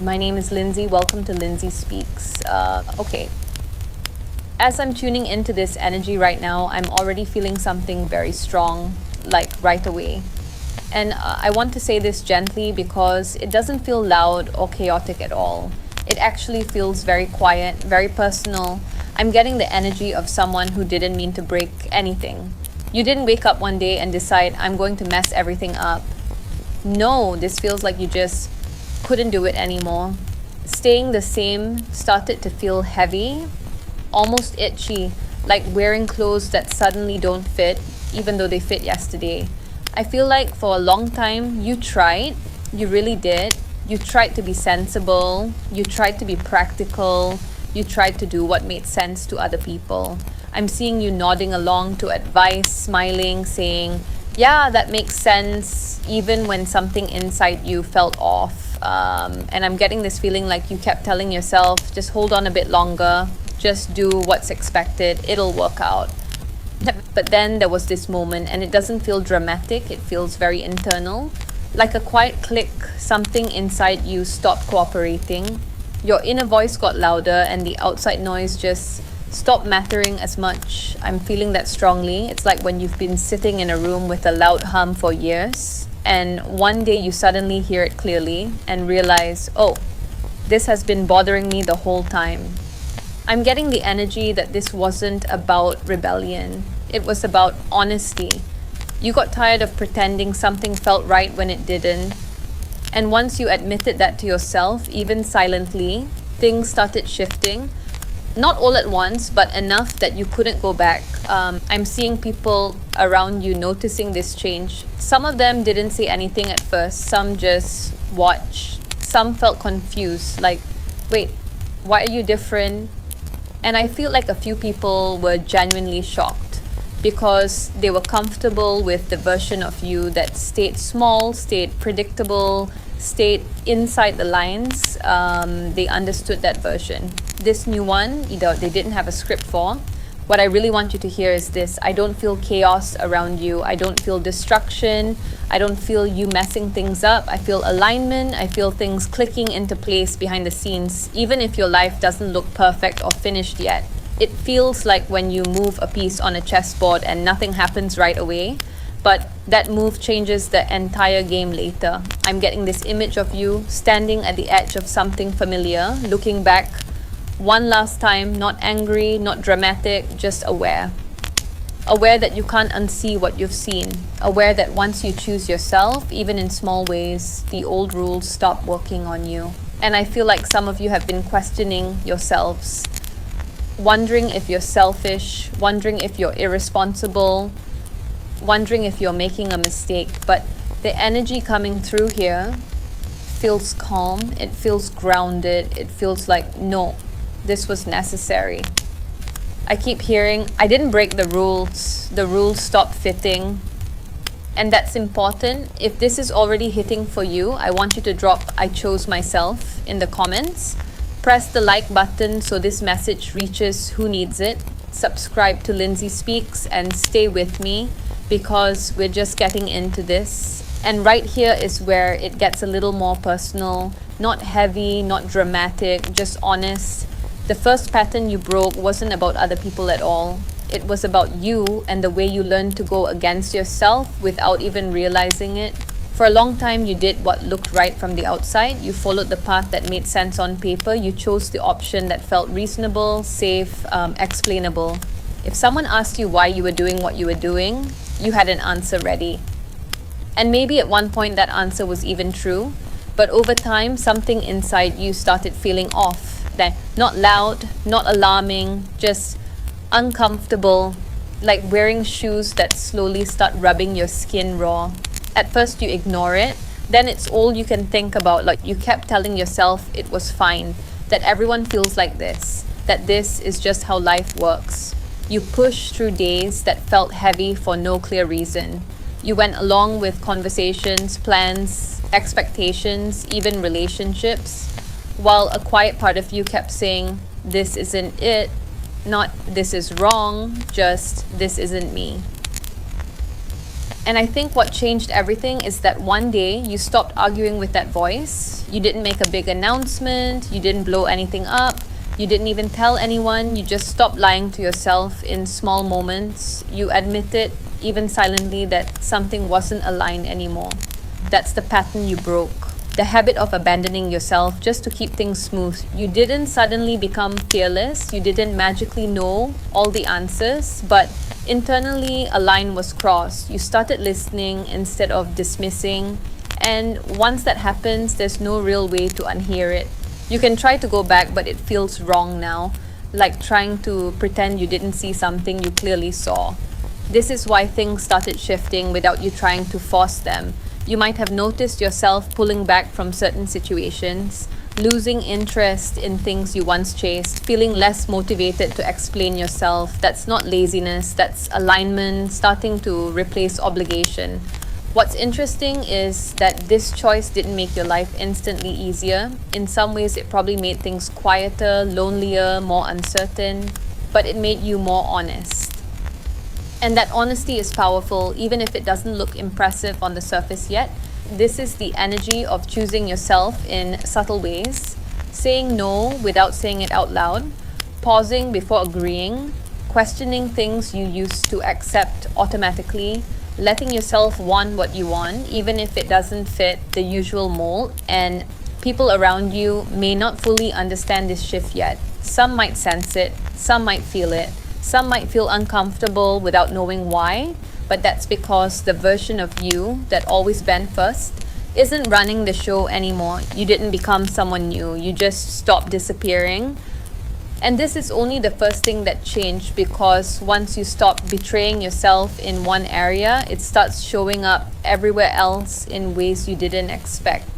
My name is Lindsay. Welcome to Lindsay Speaks. Okay, as I'm tuning into this energy right now, I'm already feeling something very strong, like right away. And I want to say this gently because it doesn't feel loud or chaotic at all. It actually feels very quiet, very personal. I'm getting the energy of someone who didn't mean to break anything. You didn't wake up one day and decide, I'm going to mess everything up. No, this feels like you just couldn't do it anymore. Staying the same started to feel heavy, almost itchy, like wearing clothes that suddenly don't fit, even though they fit yesterday. I feel like for a long time you tried, you really did. You tried to be sensible, you tried to be practical, you tried to do what made sense to other people. I'm seeing you nodding along to advice, smiling, saying, yeah, that makes sense, even when something inside you felt off. And I'm getting this feeling like you kept telling yourself, just hold on a bit longer, just do what's expected, it'll work out. But then there was this moment, and it doesn't feel dramatic, it feels very internal. Like a quiet click, something inside you stopped cooperating. Your inner voice got louder, and the outside noise just stopped mattering as much. I'm feeling that strongly. It's like when you've been sitting in a room with a loud hum for years, and one day you suddenly hear it clearly and realize, oh, this has been bothering me the whole time. I'm getting the energy that this wasn't about rebellion. It was about honesty. You got tired of pretending something felt right when it didn't. And once you admitted that to yourself, even silently, things started shifting. Not all at once, but enough that you couldn't go back. I'm seeing people around you noticing this change. Some of them didn't say anything at first. Some just watched. Some felt confused, like, wait, why are you different? And I feel like a few people were genuinely shocked because they were comfortable with the version of you that stayed small, stayed predictable, stayed inside the lines. They understood that version. This new one, either they didn't have a script for. What I really want you to hear is this: I don't feel chaos around you. I don't feel destruction. I don't feel you messing things up. I feel alignment. I feel things clicking into place behind the scenes, even if your life doesn't look perfect or finished yet. It feels like when you move a piece on a chessboard and nothing happens right away, but that move changes the entire game later. I'm getting this image of you standing at the edge of something familiar, looking back one last time, not angry, not dramatic, just aware. Aware that you can't unsee what you've seen. Aware that once you choose yourself, even in small ways, the old rules stop working on you. And I feel like some of you have been questioning yourselves, wondering if you're selfish, wondering if you're irresponsible, wondering if you're making a mistake. But the energy coming through here feels calm, it feels grounded, it feels like, no, this was necessary. I keep hearing, I didn't break the rules stopped fitting. And that's important. If this is already hitting for you, I want you to drop I chose myself in the comments. Press the like button so this message reaches who needs it. Subscribe to Lindsay Speaks and stay with me because we're just getting into this. And right here is where it gets a little more personal, not heavy, not dramatic, just honest. The first pattern you broke wasn't about other people at all. It was about you and the way you learned to go against yourself without even realizing it. For a long time, you did what looked right from the outside. You followed the path that made sense on paper. You chose the option that felt reasonable, safe, explainable. If someone asked you why you were doing what you were doing, you had an answer ready. And maybe at one point that answer was even true. But over time, something inside you started feeling off. That not loud, not alarming, just uncomfortable, like wearing shoes that slowly start rubbing your skin raw. At first you ignore it, then it's all you can think about. Like you kept telling yourself it was fine, that everyone feels like this, that this is just how life works. You pushed through days that felt heavy for no clear reason. You went along with conversations, plans, expectations, even relationships, while a quiet part of you kept saying, this isn't it, not this is wrong, just this isn't me. And I think what changed everything is that one day you stopped arguing with that voice. You didn't make a big announcement, you didn't blow anything up, you didn't even tell anyone, you just stopped lying to yourself in small moments. You admitted, even silently, that something wasn't aligned anymore. That's the pattern you broke. The habit of abandoning yourself just to keep things smooth. You didn't suddenly become fearless, you didn't magically know all the answers, but internally a line was crossed. You started listening instead of dismissing, and once that happens, there's no real way to unhear it. You can try to go back, but it feels wrong now, like trying to pretend you didn't see something you clearly saw. This is why things started shifting without you trying to force them. You might have noticed yourself pulling back from certain situations, losing interest in things you once chased, feeling less motivated to explain yourself. That's not laziness, that's alignment starting to replace obligation. What's interesting is that this choice didn't make your life instantly easier. In some ways, it probably made things quieter, lonelier, more uncertain, but it made you more honest. And that honesty is powerful, even if it doesn't look impressive on the surface yet. This is the energy of choosing yourself in subtle ways, saying no without saying it out loud, pausing before agreeing, questioning things you used to accept automatically, letting yourself want what you want, even if it doesn't fit the usual mold. And people around you may not fully understand this shift yet. Some might sense it, some might feel it. Some might feel uncomfortable without knowing why, but that's because the version of you that always went first isn't running the show anymore. You didn't become someone new, you just stopped disappearing. And this is only the first thing that changed, because once you stop betraying yourself in one area, it starts showing up everywhere else in ways you didn't expect.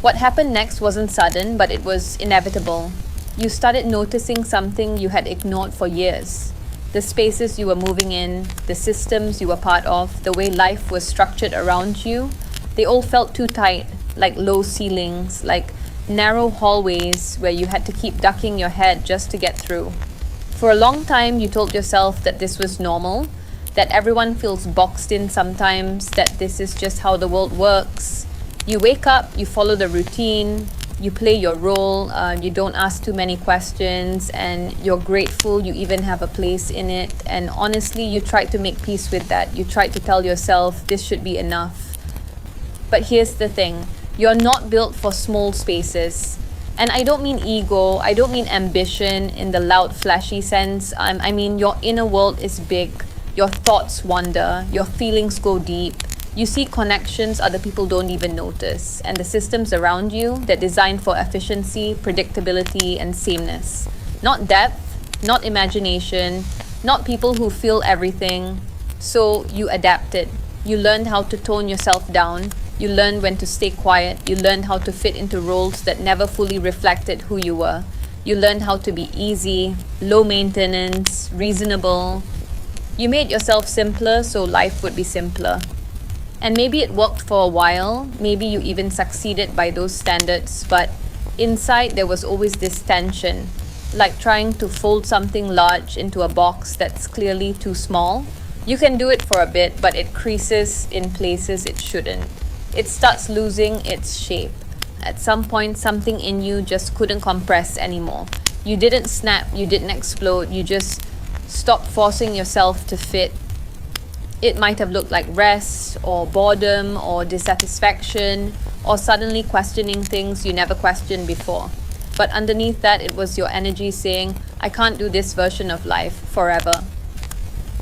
What happened next wasn't sudden, but it was inevitable. You started noticing something you had ignored for years. The spaces you were moving in, the systems you were part of, the way life was structured around you, they all felt too tight, like low ceilings, like narrow hallways where you had to keep ducking your head just to get through. For a long time, you told yourself that this was normal, that everyone feels boxed in sometimes, that this is just how the world works. You wake up, you follow the routine, you play your role, you don't ask too many questions, and you're grateful you even have a place in it. And honestly, you tried to make peace with that. You tried to tell yourself this should be enough. But here's the thing, you're not built for small spaces. And I don't mean ego, I don't mean ambition in the loud, flashy sense. I mean your inner world is big, your thoughts wander, your feelings go deep. You see connections other people don't even notice, and the systems around you, they're designed for efficiency, predictability, and sameness. Not depth, not imagination, not people who feel everything. So you adapted. You learned how to tone yourself down. You learned when to stay quiet. You learned how to fit into roles that never fully reflected who you were. You learned how to be easy, low maintenance, reasonable. You made yourself simpler so life would be simpler. And maybe it worked for a while, maybe you even succeeded by those standards, but inside there was always this tension, like trying to fold something large into a box that's clearly too small. You can do it for a bit, but it creases in places it shouldn't. It starts losing its shape. At some point, something in you just couldn't compress anymore. You didn't snap, you didn't explode, you just stopped forcing yourself to fit. It might have looked like rest, or boredom, or dissatisfaction, or suddenly questioning things you never questioned before. But underneath that, it was your energy saying, I can't do this version of life forever.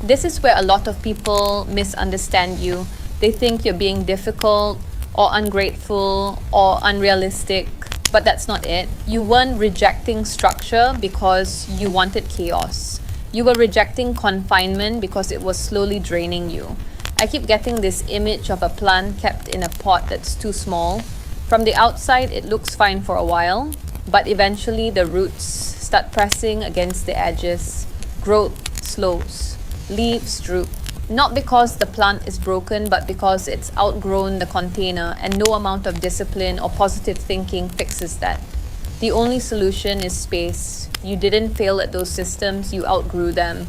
This is where a lot of people misunderstand you. They think you're being difficult, or ungrateful, or unrealistic, but that's not it. You weren't rejecting structure because you wanted chaos. You were rejecting confinement because it was slowly draining you. I keep getting this image of a plant kept in a pot that's too small. From the outside, it looks fine for a while, but eventually the roots start pressing against the edges. Growth slows. Leaves droop. Not because the plant is broken, but because it's outgrown the container, and no amount of discipline or positive thinking fixes that. The only solution is space. You didn't fail at those systems, you outgrew them.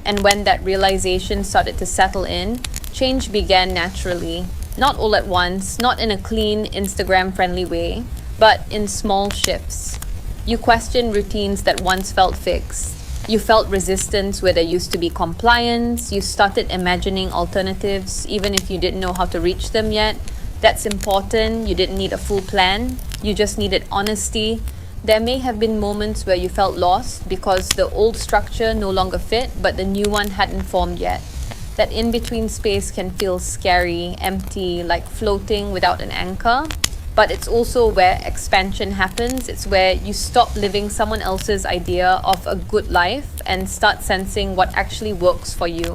And when that realization started to settle in, Change began naturally, not all at once, not in a clean, Instagram-friendly way, but in small shifts. You questioned routines that once felt fixed. You felt resistance where there used to be compliance. You started imagining alternatives, even if you didn't know how to reach them yet. That's important. You didn't need a full plan. You just needed honesty. There may have been moments where you felt lost because the old structure no longer fit, but the new one hadn't formed yet. That in-between space can feel scary, empty, like floating without an anchor. But it's also where expansion happens. It's where you stop living someone else's idea of a good life and start sensing what actually works for you.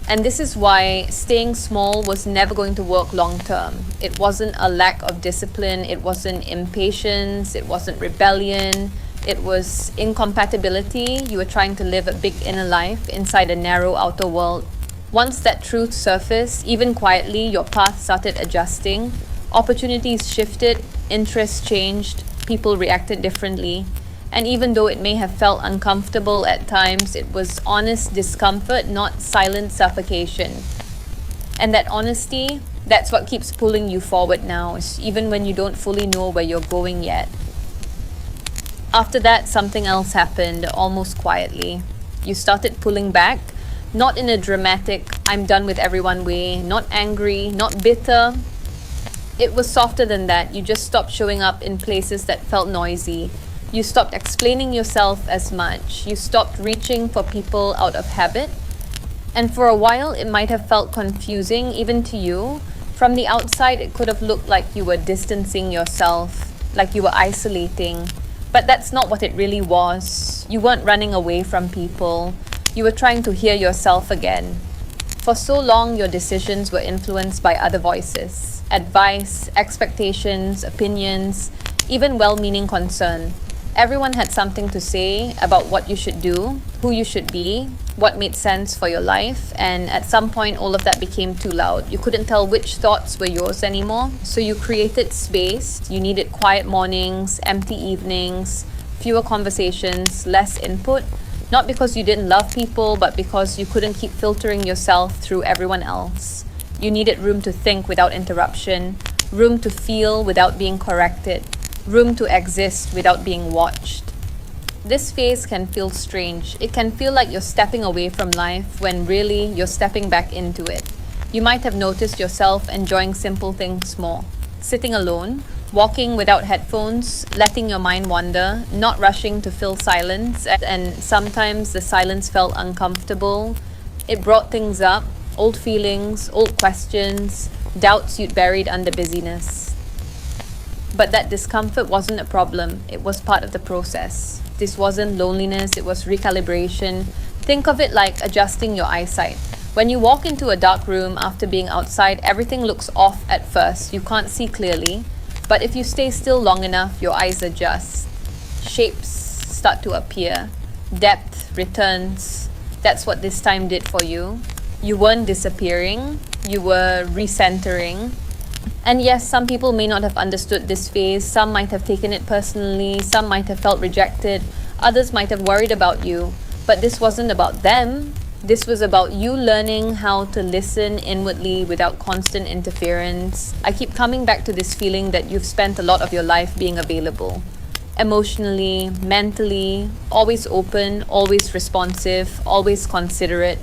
And this is why staying small was never going to work long term. It wasn't a lack of discipline, it wasn't impatience, it wasn't rebellion, it was incompatibility. You were trying to live a big inner life inside a narrow outer world. Once that truth surfaced, even quietly, your path started adjusting. Opportunities shifted, interests changed, people reacted differently. And even though it may have felt uncomfortable at times, it was honest discomfort, not silent suffocation. And that honesty, that's what keeps pulling you forward now, even when you don't fully know where you're going yet. After that, something else happened, almost quietly. You started pulling back, not in a dramatic, I'm done with everyone way, not angry, not bitter. It was softer than that. You just stopped showing up in places that felt noisy. You stopped explaining yourself as much. You stopped reaching for people out of habit. And for a while, it might have felt confusing, even to you. From the outside, it could have looked like you were distancing yourself, like you were isolating. But that's not what it really was. You weren't running away from people. You were trying to hear yourself again. For so long, your decisions were influenced by other voices, advice, expectations, opinions, even well-meaning concern. Everyone had something to say about what you should do, who you should be, what made sense for your life, and at some point all of that became too loud. You couldn't tell which thoughts were yours anymore, so you created space. You needed quiet mornings, empty evenings, fewer conversations, less input, not because you didn't love people, but because you couldn't keep filtering yourself through everyone else. You needed room to think without interruption, room to feel without being corrected, room to exist without being watched. This phase can feel strange. It can feel like you're stepping away from life when really you're stepping back into it. You might have noticed yourself enjoying simple things more. Sitting alone, walking without headphones, letting your mind wander, not rushing to fill silence, and sometimes the silence felt uncomfortable. It brought things up, old feelings, old questions, doubts you'd buried under busyness. But that discomfort wasn't a problem, it was part of the process. This wasn't loneliness, it was recalibration. Think of it like adjusting your eyesight. When you walk into a dark room after being outside, everything looks off at first. You can't see clearly. But if you stay still long enough, your eyes adjust. Shapes start to appear. Depth returns. That's what this time did for you. You weren't disappearing, you were recentering. And yes, some people may not have understood this phase. Some might have taken it personally. Some might have felt rejected. Others might have worried about you. But this wasn't about them. This was about you learning how to listen inwardly without constant interference. I keep coming back to this feeling that you've spent a lot of your life being available. Emotionally, mentally, always open, always responsive, always considerate.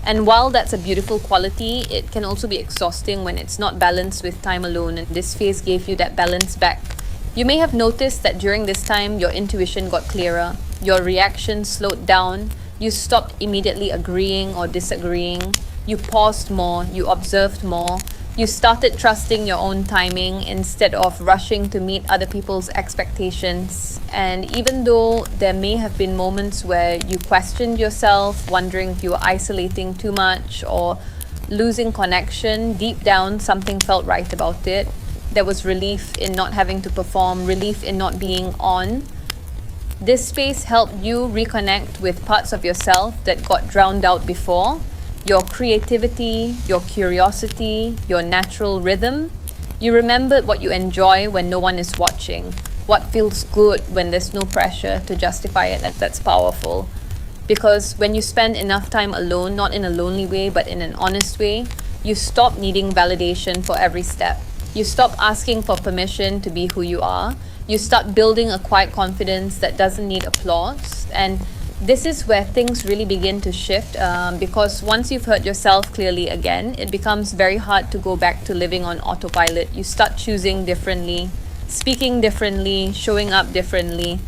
And while that's a beautiful quality, it can also be exhausting when it's not balanced with time alone, and this phase gave you that balance back. You may have noticed that during this time, your intuition got clearer, your reactions slowed down, you stopped immediately agreeing or disagreeing, you paused more, you observed more, you started trusting your own timing instead of rushing to meet other people's expectations. And even though there may have been moments where you questioned yourself, wondering if you were isolating too much or losing connection, deep down something felt right about it. There was relief in not having to perform, relief in not being on. This space helped you reconnect with parts of yourself that got drowned out before. Your creativity, your curiosity, your natural rhythm. You remembered what you enjoy when no one is watching, what feels good when there's no pressure to justify it. That's powerful. Because when you spend enough time alone, not in a lonely way, but in an honest way, You stop needing validation for every step. You stop asking for permission to be who you are. You start building a quiet confidence that doesn't need applause. And this is where things really begin to shift, because once you've heard yourself clearly again, it becomes very hard to go back to living on autopilot. You start choosing differently, speaking differently, showing up differently.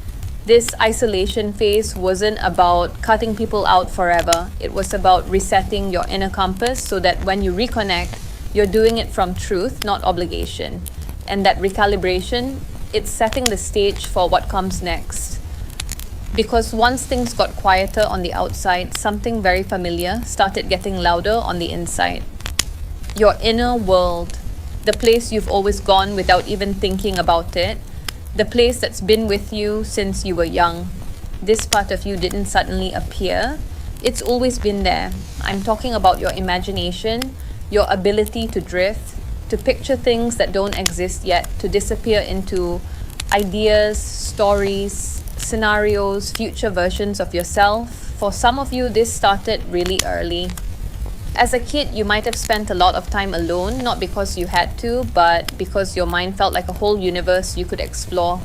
This isolation phase wasn't about cutting people out forever. It was about resetting your inner compass so that when you reconnect, you're doing it from truth, not obligation. And that recalibration, it's setting the stage for what comes next. Because once things got quieter on the outside, something very familiar started getting louder on the inside. Your inner world, the place you've always gone without even thinking about it, the place that's been with you since you were young. This part of you didn't suddenly appear. It's always been there. I'm talking about your imagination, your ability to drift, to picture things that don't exist yet, to disappear into ideas, stories, scenarios, future versions of yourself. For some of you, this started really early. As a kid, you might have spent a lot of time alone, not because you had to, but because your mind felt like a whole universe you could explore.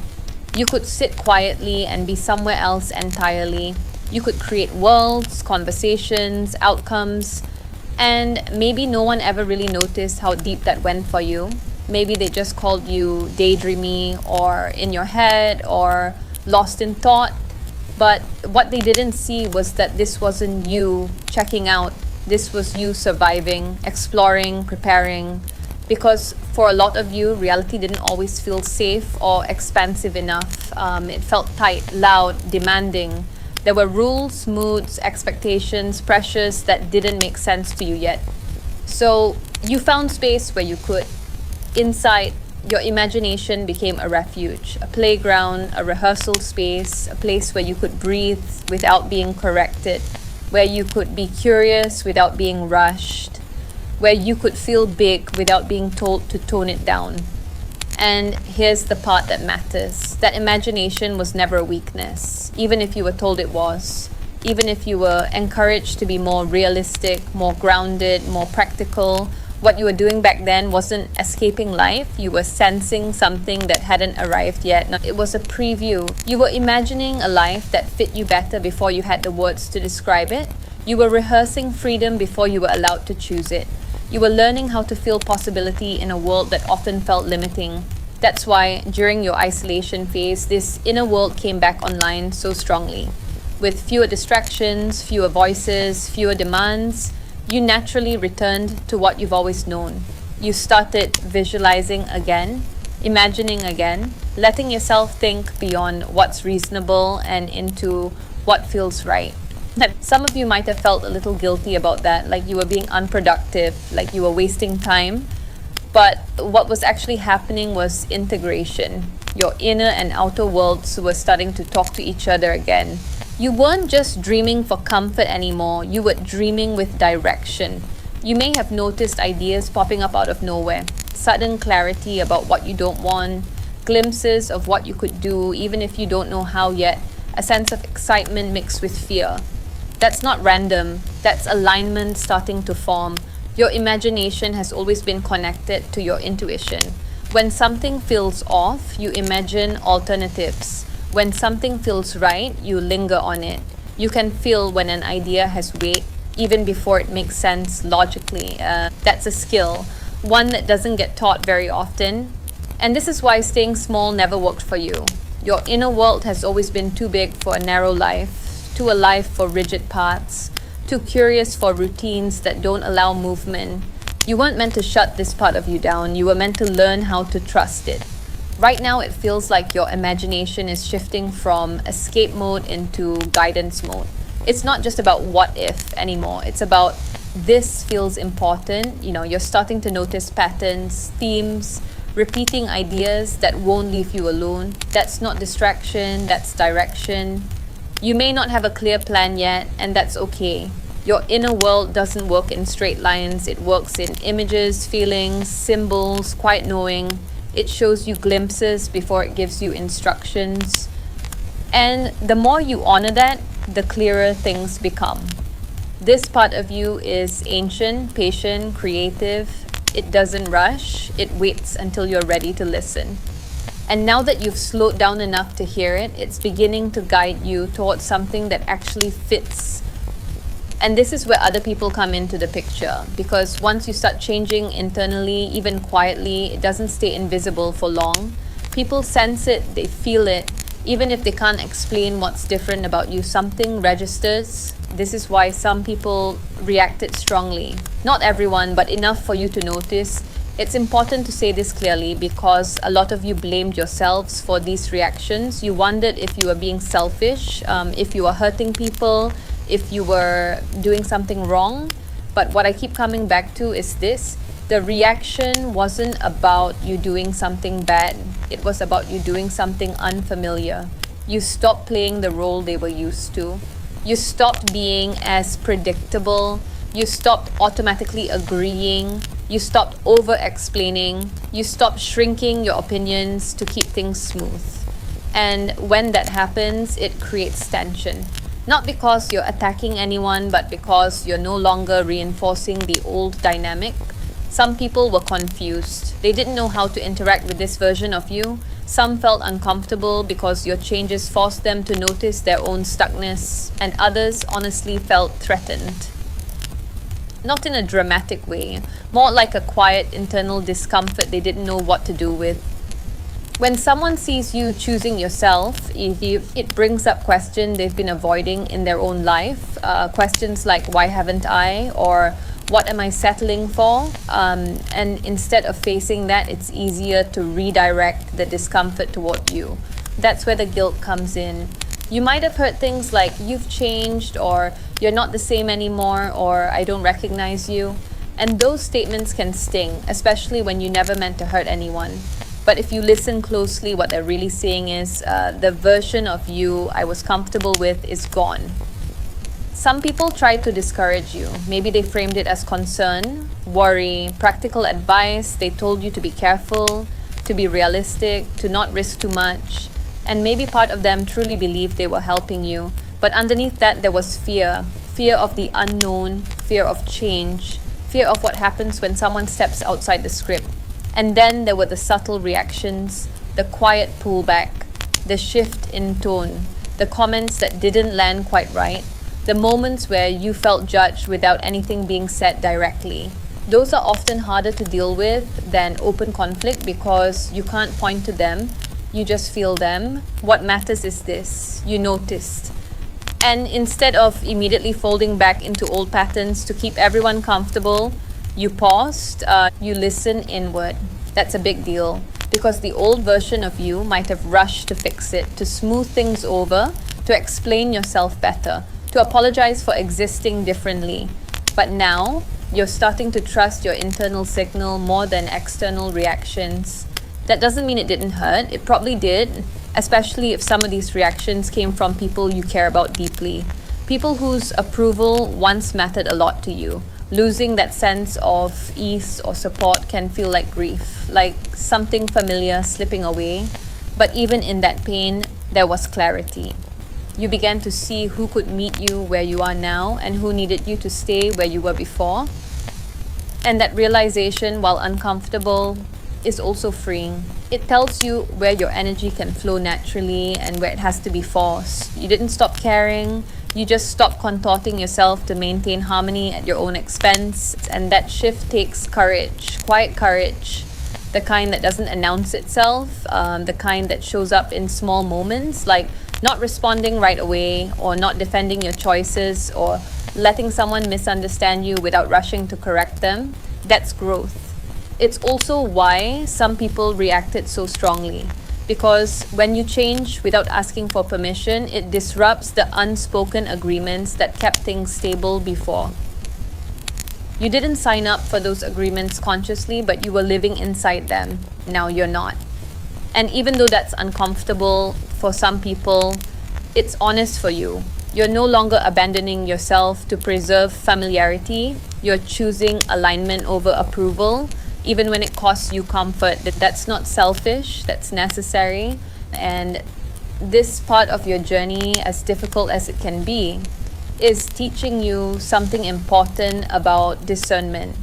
You could sit quietly and be somewhere else entirely. You could create worlds, conversations, outcomes, and maybe no one ever really noticed how deep that went for you. Maybe they just called you daydreamy or in your head or lost in thought. But what they didn't see was that this wasn't you checking out. This was you surviving, exploring, preparing. Because for a lot of you, reality didn't always feel safe or expansive enough. It felt tight, loud, demanding. There were rules, moods, expectations, pressures that didn't make sense to you yet. So you found space where you could. Inside, your imagination became a refuge, a playground, a rehearsal space, a place where you could breathe without being corrected, where you could be curious without being rushed, where you could feel big without being told to tone it down. And here's the part that matters. That imagination was never a weakness, even if you were told it was. Even if you were encouraged to be more realistic, more grounded, more practical, what you were doing back then wasn't escaping life. You were sensing something that hadn't arrived yet. No, it was a preview. You were imagining a life that fit you better before you had the words to describe it. You were rehearsing freedom before you were allowed to choose it. You were learning how to feel possibility in a world that often felt limiting. That's why during your isolation phase, this inner world came back online so strongly. With fewer distractions, fewer voices, fewer demands, you naturally returned to what you've always known. You started visualizing again, imagining again, letting yourself think beyond what's reasonable and into what feels right. Some of you might have felt a little guilty about that, like you were being unproductive, like you were wasting time. But what was actually happening was integration. Your inner and outer worlds were starting to talk to each other again. You weren't just dreaming for comfort anymore, you were dreaming with direction. You may have noticed ideas popping up out of nowhere, sudden clarity about what you don't want, glimpses of what you could do, even if you don't know how yet, a sense of excitement mixed with fear. That's not random, that's alignment starting to form. Your imagination has always been connected to your intuition. When something feels off, you imagine alternatives. When something feels right, you linger on it. You can feel when an idea has weight, even before it makes sense logically. That's a skill, one that doesn't get taught very often. And this is why staying small never worked for you. Your inner world has always been too big for a narrow life, too alive for rigid paths, too curious for routines that don't allow movement. You weren't meant to shut this part of you down. You were meant to learn how to trust it. Right now, it feels like your imagination is shifting from escape mode into guidance mode. It's not just about what if anymore. It's about this feels important. You're starting to notice patterns, themes, repeating ideas that won't leave you alone. That's not distraction, that's direction. You may not have a clear plan yet, and that's okay. Your inner world doesn't work in straight lines. It works in images, feelings, symbols, quiet knowing. It shows you glimpses before it gives you instructions. And the more you honor that, the clearer things become. This part of you is ancient, patient, creative. It doesn't rush, it waits until you're ready to listen. And now that you've slowed down enough to hear it, it's beginning to guide you towards something that actually fits. And this is where other people come into the picture, because once you start changing internally, even quietly, it doesn't stay invisible for long. People sense it, they feel it. Even if they can't explain what's different about you, something registers. This is why some people reacted strongly. Not everyone, but enough for you to notice. It's important to say this clearly because a lot of you blamed yourselves for these reactions. You wondered if you were being selfish, if you were hurting people, if you were doing something wrong. But what I keep coming back to is this: the reaction wasn't about you doing something bad, it was about you doing something unfamiliar. You stopped playing the role they were used to. You stopped being as predictable. You stopped automatically agreeing. You stopped over explaining. You stopped shrinking your opinions to keep things smooth. And when that happens, it creates tension. Not because you're attacking anyone, but because you're no longer reinforcing the old dynamic. Some people were confused. They didn't know how to interact with this version of you. Some felt uncomfortable because your changes forced them to notice their own stuckness, and others honestly felt threatened. Not in a dramatic way, more like a quiet internal discomfort they didn't know what to do with. When someone sees you choosing yourself, it brings up questions they've been avoiding in their own life. Questions like, why haven't I? Or what am I settling for? And instead of facing that, it's easier to redirect the discomfort toward you. That's where the guilt comes in. You might have heard things like, you've changed, or you're not the same anymore, or I don't recognize you. And those statements can sting, especially when you never meant to hurt anyone. But if you listen closely, what they're really saying is, the version of you I was comfortable with is gone. Some people tried to discourage you. Maybe they framed it as concern, worry, practical advice. They told you to be careful, to be realistic, to not risk too much. And maybe part of them truly believed they were helping you. But underneath that, there was fear. Fear of the unknown, fear of change, fear of what happens when someone steps outside the script. And then there were the subtle reactions, the quiet pullback, the shift in tone, the comments that didn't land quite right, the moments where you felt judged without anything being said directly. Those are often harder to deal with than open conflict because you can't point to them, you just feel them. What matters is this: you noticed. And instead of immediately folding back into old patterns to keep everyone comfortable, you paused, you listened inward. That's a big deal because the old version of you might have rushed to fix it, to smooth things over, to explain yourself better, to apologize for existing differently. But now, you're starting to trust your internal signal more than external reactions. That doesn't mean it didn't hurt. It probably did, especially if some of these reactions came from people you care about deeply. People whose approval once mattered a lot to you. Losing that sense of ease or support can feel like grief, like something familiar slipping away. But even in that pain, there was clarity. You began to see who could meet you where you are now and who needed you to stay where you were before. And that realization, while uncomfortable, is also freeing. It tells you where your energy can flow naturally and where it has to be forced. You didn't stop caring. You just stopped contorting yourself to maintain harmony at your own expense. And that shift takes courage, quiet courage, the kind that doesn't announce itself, the kind that shows up in small moments, like not responding right away, or not defending your choices, or letting someone misunderstand you without rushing to correct them. That's growth. It's also why some people reacted so strongly. Because when you change without asking for permission, it disrupts the unspoken agreements that kept things stable before. You didn't sign up for those agreements consciously, but you were living inside them. Now you're not. And even though that's uncomfortable for some people, it's honest for you. You're no longer abandoning yourself to preserve familiarity. You're choosing alignment over approval, even when it costs you comfort. That's not selfish, that's necessary. And this part of your journey, as difficult as it can be, is teaching you something important about discernment,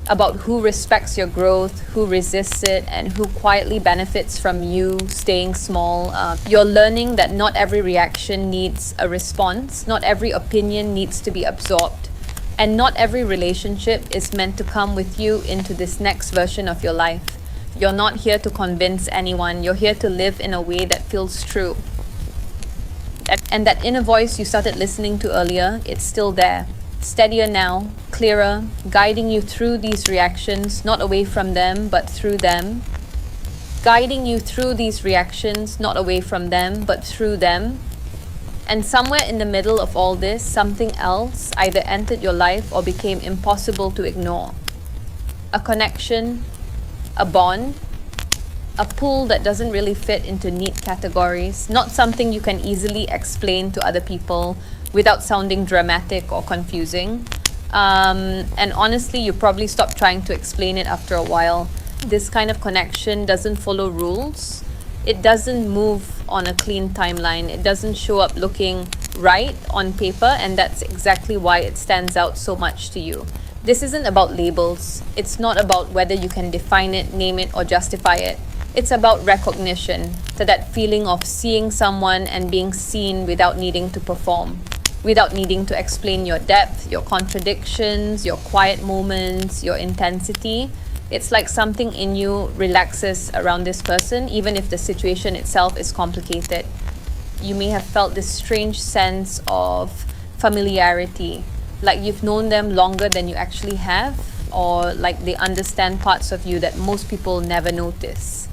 about who respects your growth, who resists it, and who quietly benefits from you staying small. You're learning that not every reaction needs a response, not every opinion needs to be absorbed, and not every relationship is meant to come with you into this next version of your life. You're not here to convince anyone, you're here to live in a way that feels true. And that inner voice you started listening to earlier, it's still there. Steadier now, clearer, guiding you through these reactions, not away from them, but through them. Guiding you through these reactions, not away from them, but through them. And somewhere in the middle of all this, something else either entered your life or became impossible to ignore. A connection, a bond, a pull that doesn't really fit into neat categories, not something you can easily explain to other people without sounding dramatic or confusing. And honestly, you probably stopped trying to explain it after a while. This kind of connection doesn't follow rules. It doesn't move on a clean timeline. It doesn't show up looking right on paper, and that's exactly why it stands out so much to you. This isn't about labels. It's not about whether you can define it, name it, or justify it. It's about recognition, to that feeling of seeing someone and being seen without needing to perform, without needing to explain your depth, your contradictions, your quiet moments, your intensity. It's like something in you relaxes around this person, even if the situation itself is complicated. You may have felt this strange sense of familiarity, like you've known them longer than you actually have, or like they understand parts of you that most people never notice.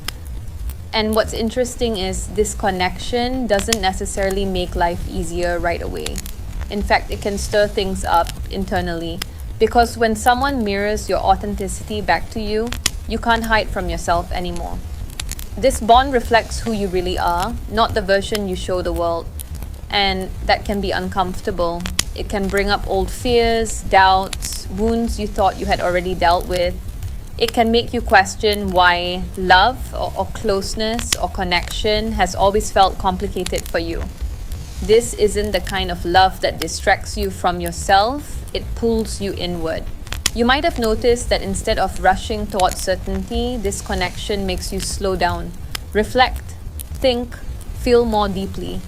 And what's interesting is this connection doesn't necessarily make life easier right away. In fact, it can stir things up internally. Because when someone mirrors your authenticity back to you, you can't hide from yourself anymore. This bond reflects who you really are, not the version you show the world. And that can be uncomfortable. It can bring up old fears, doubts, wounds you thought you had already dealt with. It can make you question why love or closeness or connection has always felt complicated for you. This isn't the kind of love that distracts you from yourself, it pulls you inward. You might have noticed that instead of rushing towards certainty, this connection makes you slow down, reflect, think, feel more deeply.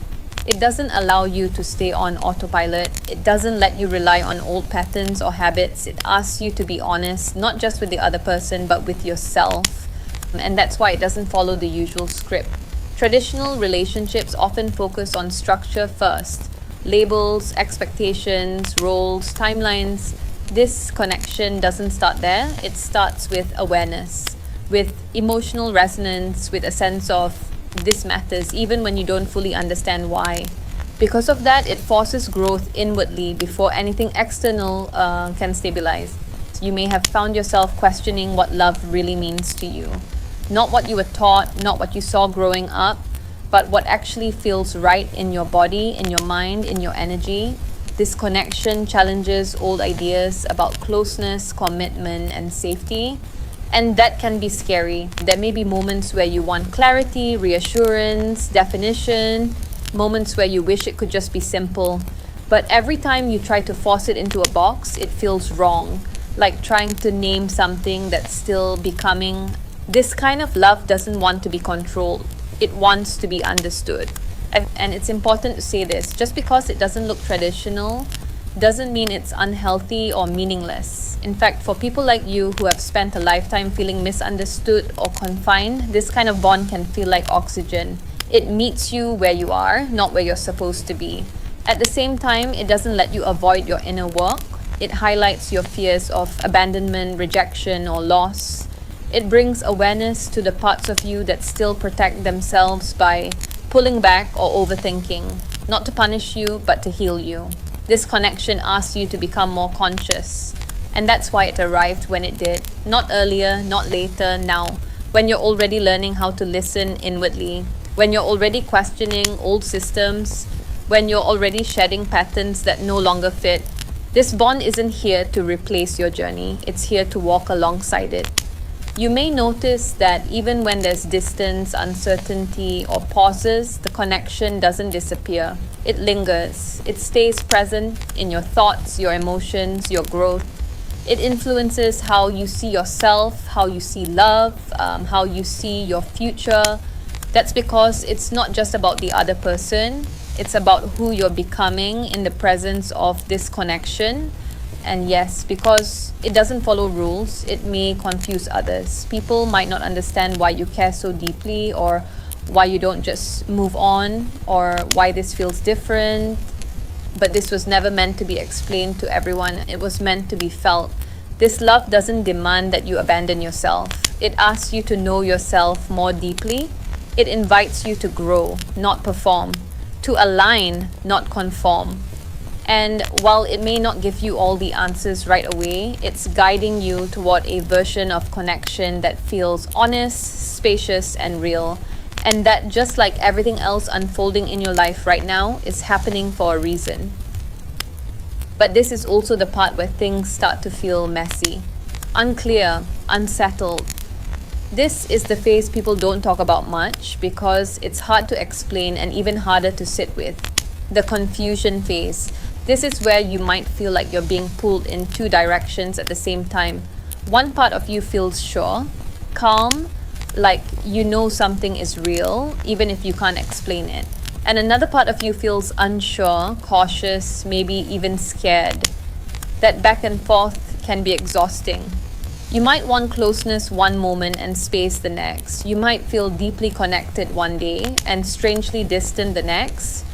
It doesn't allow you to stay on autopilot. It doesn't let you rely on old patterns or habits. It asks you to be honest, not just with the other person, but with yourself. And that's why it doesn't follow the usual script. Traditional relationships often focus on structure first. Labels, expectations, roles, timelines. This connection doesn't start there. It starts with awareness, with emotional resonance, with a sense of this matters even when you don't fully understand why. Because of that, it forces growth inwardly before anything external can stabilize. You may have found yourself questioning what love really means to you. Not what you were taught, not what you saw growing up, but what actually feels right in your body, in your mind, in your energy. This connection challenges old ideas about closeness, commitment, and safety. And that can be scary. There may be moments where you want clarity, reassurance, definition, moments where you wish it could just be simple. But every time you try to force it into a box, it feels wrong, like trying to name something that's still becoming. This kind of love doesn't want to be controlled. It wants to be understood. And it's important to say this, just because it doesn't look traditional doesn't mean it's unhealthy or meaningless. In fact, for people like you who have spent a lifetime feeling misunderstood or confined, this kind of bond can feel like oxygen. It meets you where you are, not where you're supposed to be. At the same time, it doesn't let you avoid your inner work. It highlights your fears of abandonment, rejection, or loss. It brings awareness to the parts of you that still protect themselves by pulling back or overthinking, not to punish you, but to heal you. This connection asks you to become more conscious. And that's why it arrived when it did. Not earlier, not later, now. When you're already learning how to listen inwardly. When you're already questioning old systems. When you're already shedding patterns that no longer fit. This bond isn't here to replace your journey. It's here to walk alongside it. You may notice that even when there's distance, uncertainty, or pauses, the connection doesn't disappear. It lingers. It stays present in your thoughts, your emotions, your growth. It influences how you see yourself, how you see love, how you see your future. That's because it's not just about the other person, it's about who you're becoming in the presence of this connection. And yes, because it doesn't follow rules, it may confuse others. People might not understand why you care so deeply, or why you don't just move on, or why this feels different. But this was never meant to be explained to everyone, it was meant to be felt. This love doesn't demand that you abandon yourself. It asks you to know yourself more deeply. It invites you to grow, not perform, to align, not conform. And while it may not give you all the answers right away, it's guiding you toward a version of connection that feels honest, spacious, and real. And that, just like everything else unfolding in your life right now, is happening for a reason. But this is also the part where things start to feel messy, unclear, unsettled. This is the phase people don't talk about much because it's hard to explain and even harder to sit with. The confusion phase. This is where you might feel like you're being pulled in two directions at the same time. One part of you feels sure, calm, like you know something is real, even if you can't explain it. And another part of you feels unsure, cautious, maybe even scared. That back and forth can be exhausting. You might want closeness one moment and space the next. You might feel deeply connected one day and strangely distant the next.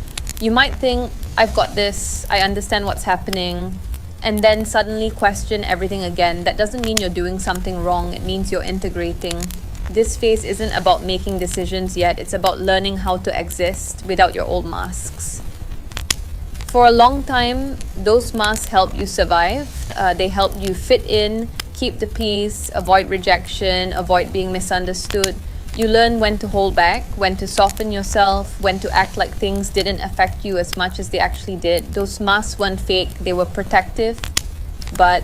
You might think, I've got this, I understand what's happening, and then suddenly question everything again. That doesn't mean you're doing something wrong, it means you're integrating. This phase isn't about making decisions yet, it's about learning how to exist without your old masks. For a long time, those masks help you survive. They help you fit in, keep the peace, avoid rejection, avoid being misunderstood. You learn when to hold back, when to soften yourself, when to act like things didn't affect you as much as they actually did. Those masks weren't fake, they were protective, but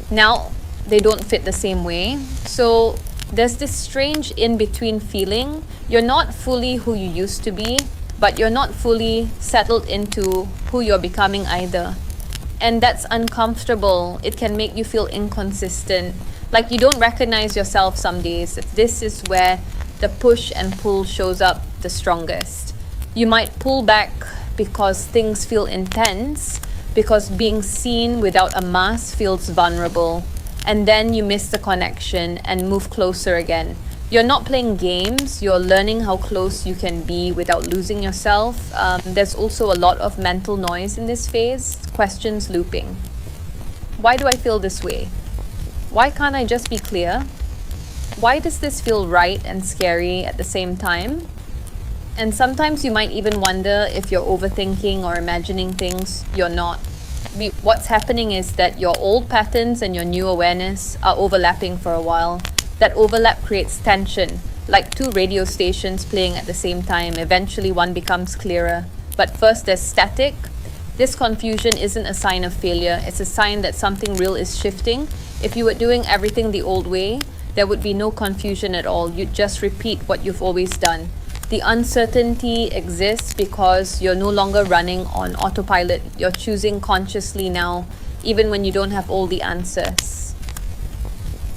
now they don't fit the same way. So there's this strange in-between feeling. You're not fully who you used to be, but you're not fully settled into who you're becoming either. And that's uncomfortable. It can make you feel inconsistent, like you don't recognize yourself some days. This is where the push and pull shows up the strongest. You might pull back because things feel intense, because being seen without a mask feels vulnerable, and then you miss the connection and move closer again. You're not playing games, you're learning how close you can be without losing yourself. There's also a lot of mental noise in this phase, questions looping. Why do I feel this way? Why can't I just be clear? Why does this feel right and scary at the same time? And sometimes you might even wonder if you're overthinking or imagining things. You're not. What's happening is that your old patterns and your new awareness are overlapping for a while. That overlap creates tension, like two radio stations playing at the same time. Eventually one becomes clearer. But first there's static. This confusion isn't a sign of failure, it's a sign that something real is shifting. If you were doing everything the old way, there would be no confusion at all. You'd just repeat what you've always done. The uncertainty exists because you're no longer running on autopilot. You're choosing consciously now, even when you don't have all the answers.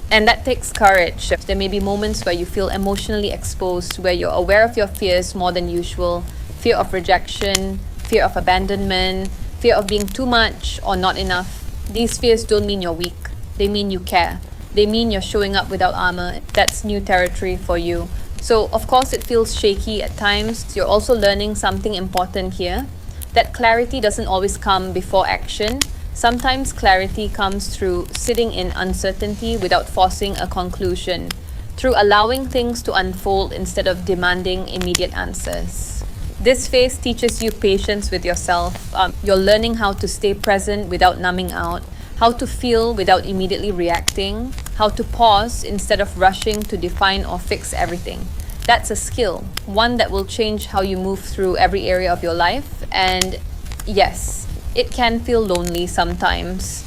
And that takes courage. There may be moments where you feel emotionally exposed, where you're aware of your fears more than usual. Fear of rejection, fear of abandonment, fear of being too much or not enough. These fears don't mean you're weak. They mean you care. They mean you're showing up without armor. That's new territory for you. So, of course, it feels shaky at times. You're also learning something important here. That clarity doesn't always come before action. Sometimes clarity comes through sitting in uncertainty without forcing a conclusion, through allowing things to unfold instead of demanding immediate answers. This phase teaches you patience with yourself. You're learning how to stay present without numbing out, how to feel without immediately reacting, how to pause instead of rushing to define or fix everything. That's a skill, one that will change how you move through every area of your life. And yes, it can feel lonely sometimes.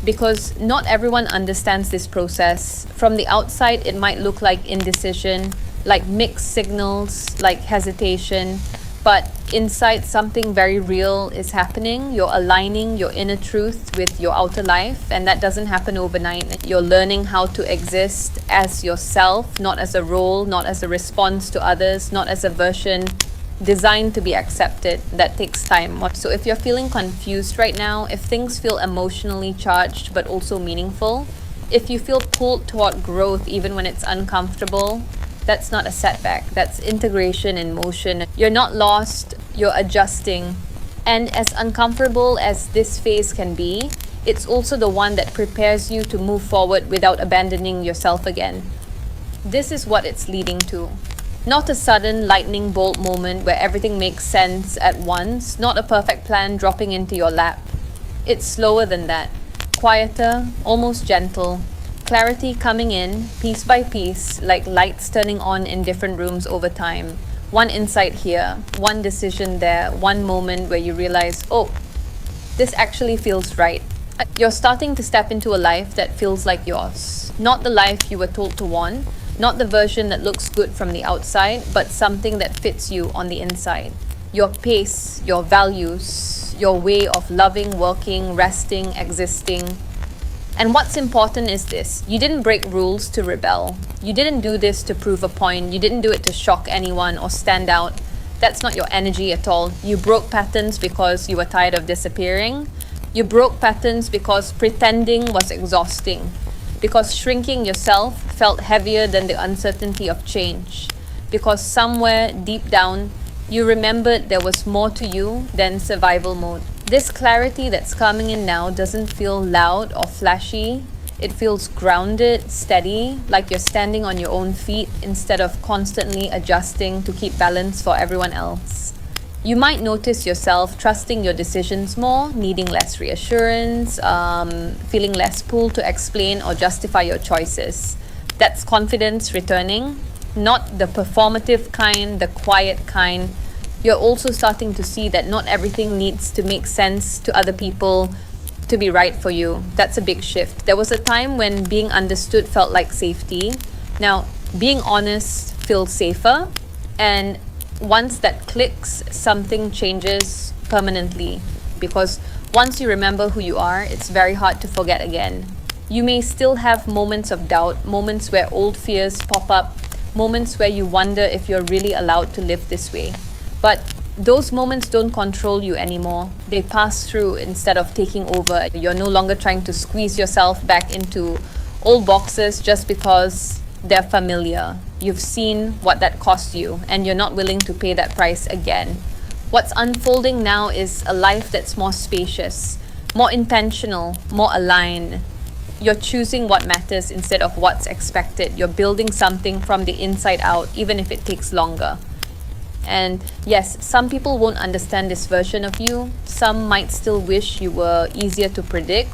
because not everyone understands this process. From the outside, it might look like indecision, like mixed signals, like hesitation, but inside something very real is happening. You're aligning your inner truth with your outer life, and that doesn't happen overnight. You're learning how to exist as yourself, not as a role, not as a response to others, not as a version designed to be accepted. That takes time. So if you're feeling confused right now, if things feel emotionally charged but also meaningful, if you feel pulled toward growth even when it's uncomfortable, that's not a setback. That's integration in motion. You're not lost, you're adjusting. And as uncomfortable as this phase can be, it's also the one that prepares you to move forward without abandoning yourself again. This is what it's leading to. Not a sudden lightning bolt moment where everything makes sense at once, not a perfect plan dropping into your lap. It's slower than that. Quieter, almost gentle. Clarity coming in, piece by piece, like lights turning on in different rooms over time. One insight here, one decision there, one moment where you realize, oh, this actually feels right. You're starting to step into a life that feels like yours. Not the life you were told to want, not the version that looks good from the outside, but something that fits you on the inside. Your pace, your values, your way of loving, working, resting, existing. And what's important is this: you didn't break rules to rebel. You didn't do this to prove a point. You didn't do it to shock anyone or stand out. That's not your energy at all. You broke patterns because you were tired of disappearing. You broke patterns because pretending was exhausting. Because shrinking yourself felt heavier than the uncertainty of change. Because somewhere deep down, you remembered there was more to you than survival mode. This clarity that's coming in now doesn't feel loud or flashy. It feels grounded, steady, like you're standing on your own feet instead of constantly adjusting to keep balance for everyone else. You might notice yourself trusting your decisions more, needing less reassurance, feeling less pulled to explain or justify your choices. That's confidence returning, not the performative kind, the quiet kind. You're also starting to see that not everything needs to make sense to other people to be right for you. That's a big shift. There was a time when being understood felt like safety. Now, being honest feels safer. And once that clicks, something changes permanently. Because once you remember who you are, it's very hard to forget again. You may still have moments of doubt, moments where old fears pop up, moments where you wonder if you're really allowed to live this way. But those moments don't control you anymore. They pass through instead of taking over. You're no longer trying to squeeze yourself back into old boxes just because they're familiar. You've seen what that cost you, and you're not willing to pay that price again. What's unfolding now is a life that's more spacious, more intentional, more aligned. You're choosing what matters instead of what's expected. You're building something from the inside out, even if it takes longer. And yes, some people won't understand this version of you. Some might still wish you were easier to predict,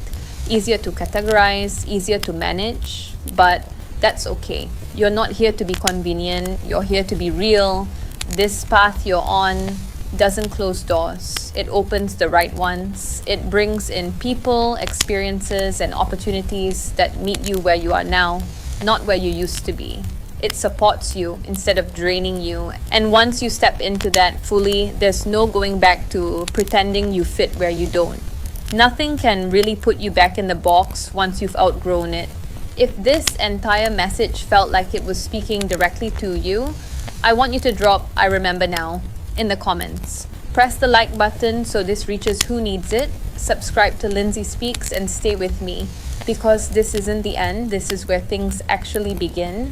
easier to categorize, easier to manage, but that's okay. You're not here to be convenient. You're here to be real. This path you're on doesn't close doors. It opens the right ones. It brings in people, experiences, and opportunities that meet you where you are now, not where you used to be. It supports you instead of draining you. And once you step into that fully, there's no going back to pretending you fit where you don't. Nothing can really put you back in the box once you've outgrown it. If this entire message felt like it was speaking directly to you, I want you to drop "I remember now" in the comments. Press the like button so this reaches who needs it. Subscribe to Lindsay Speaks and stay with me, because this isn't the end. This is where things actually begin.